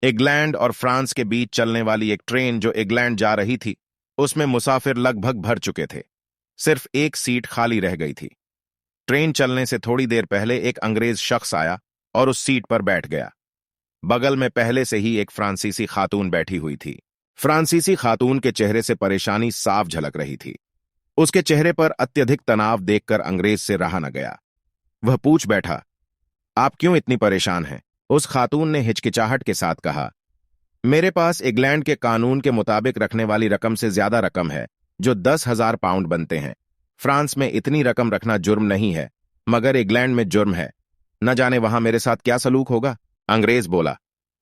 England और France के बीच चलने वाली एक ट्रेन जो इंग्लैंड जा रही थी, उसमें मुसाफिर लगभग भर चुके थे। सिर्फ एक सीट खाली रह गई थी। ट्रेन चलने से थोड़ी देर पहले एक अंग्रेज शख्स आया और उस सीट पर बैठ गया। बगल में पहले से ही एक फ्रांसीसी खातून बैठी हुई थी। फ्रांसीसी खातून के चेहरे से परेशानी साफ झलक रही थी। उसके चेहरे पर अत्यधिक तनाव देखकर अंग्रेज से रहा न गया। वह पूछ बैठा, आप क्यों इतनी परेशान हैं? उस खातून ने हिचकिचाहट के साथ कहा, मेरे पास इंग्लैंड के कानून के मुताबिक रखने वाली रकम से ज्यादा रकम है, जो 10,000 पाउंड बनते हैं। फ्रांस में इतनी रकम रखना जुर्म नहीं है, मगर इंग्लैंड में जुर्म है। न जाने वहां मेरे साथ क्या सलूक होगा। अंग्रेज बोला,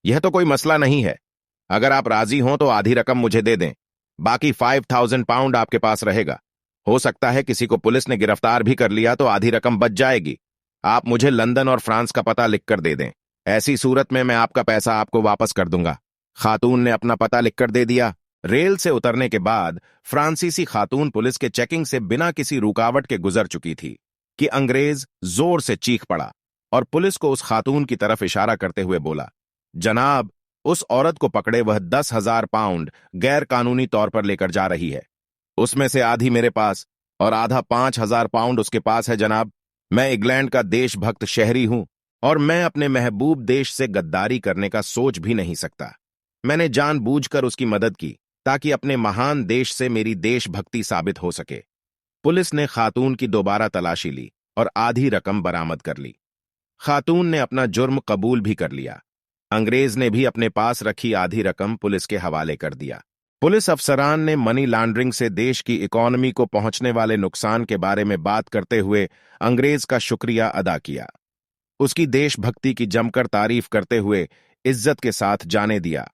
यह तो कोई मसला नहीं है। अगर आप राजी हों तो आधी रकम मुझे दे दें, बाकी 5,000 पाउंड आपके पास रहेगा। हो सकता है किसी को पुलिस ने गिरफ्तार भी कर लिया तो आधी रकम बच जाएगी। आप मुझे लंदन और फ्रांस का पता लिखकर दे दें, ऐसी सूरत में मैं आपका पैसा आपको वापस कर दूंगा। खातून ने अपना पता लिखकर दे दिया। रेल से उतरने के बाद फ्रांसीसी खातून पुलिस के चेकिंग से बिना किसी रुकावट के गुजर चुकी थी कि अंग्रेज जोर से चीख पड़ा और पुलिस को उस खातून की तरफ इशारा करते हुए बोला, जनाब, उस औरत को पकड़े, वह 10,000 पाउंड गैर कानूनी तौर पर लेकर जा रही है। उसमें से आधी मेरे पास और आधा 5,000 पाउंड उसके पास है जनाब। मैं इंग्लैंड का देशभक्त शहरी हूं और मैं अपने महबूब देश से गद्दारी करने का सोच भी नहीं सकता। मैंने जानबूझकर उसकी मदद की ताकि अपने महान देश से मेरी देशभक्ति साबित हो सके। पुलिस ने खातून की दोबारा तलाशी ली और आधी रकम बरामद कर ली। खातून ने अपना जुर्म कबूल भी कर लिया। अंग्रेज ने भी अपने पास रखी आधी रकम पुलिस के हवाले कर दिया। पुलिस अफसरान ने मनी लॉन्ड्रिंग से देश की इकोनॉमी को पहुंचने वाले नुकसान के बारे में बात करते हुए अंग्रेज का शुक्रिया अदा किया। उसकी देशभक्ति की जमकर तारीफ करते हुए इज्जत के साथ जाने दिया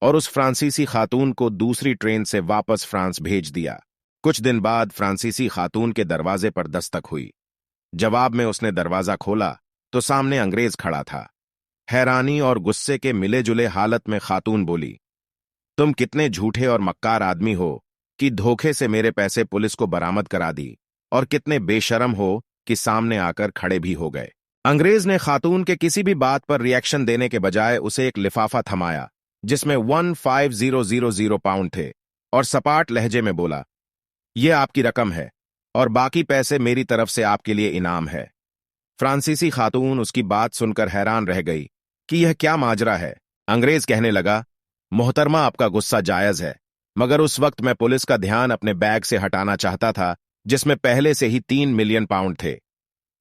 और उस फ्रांसीसी खातून को दूसरी ट्रेन से वापस फ्रांस भेज दिया। कुछ दिन बाद फ्रांसीसी खातून के दरवाजे पर दस्तक हुई। जवाब में उसने दरवाजा खोला तो सामने अंग्रेज खड़ा था। हैरानी और गुस्से के मिले जुले हालत में खातून बोली, तुम कितने झूठे और मक्कार आदमी हो कि धोखे से मेरे पैसे पुलिस को बरामद करा दी, और कितने बेशरम हो कि सामने आकर खड़े भी हो गए। अंग्रेज ने खातून के किसी भी बात पर रिएक्शन देने के बजाय उसे एक लिफाफा थमाया जिसमें 15,000 पाउंड थे और सपाट लहजे में बोला, यह आपकी रकम है और बाकी पैसे मेरी तरफ से आपके लिए इनाम है। फ्रांसीसी खातून उसकी बात सुनकर हैरान रह गई कि यह क्या माजरा है। अंग्रेज कहने लगा, मोहतरमा, आपका गुस्सा जायज है, मगर उस वक्त मैं पुलिस का ध्यान अपने बैग से हटाना चाहता था जिसमें पहले से ही 3 मिलियन पाउंड थे।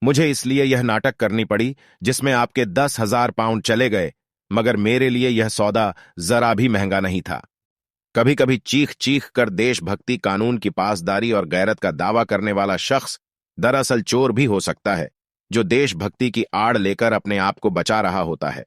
मुझे इसलिए यह नाटक करनी पड़ी जिसमें आपके 10,000 पाउंड चले गए, मगर मेरे लिए यह सौदा जरा भी महंगा नहीं था। कभी कभी चीख चीख कर देशभक्ति, कानून की पासदारी और गैरत का दावा करने वाला शख्स दरअसल चोर भी हो सकता है, जो देशभक्ति की आड़ लेकर अपने आप को बचा रहा होता है।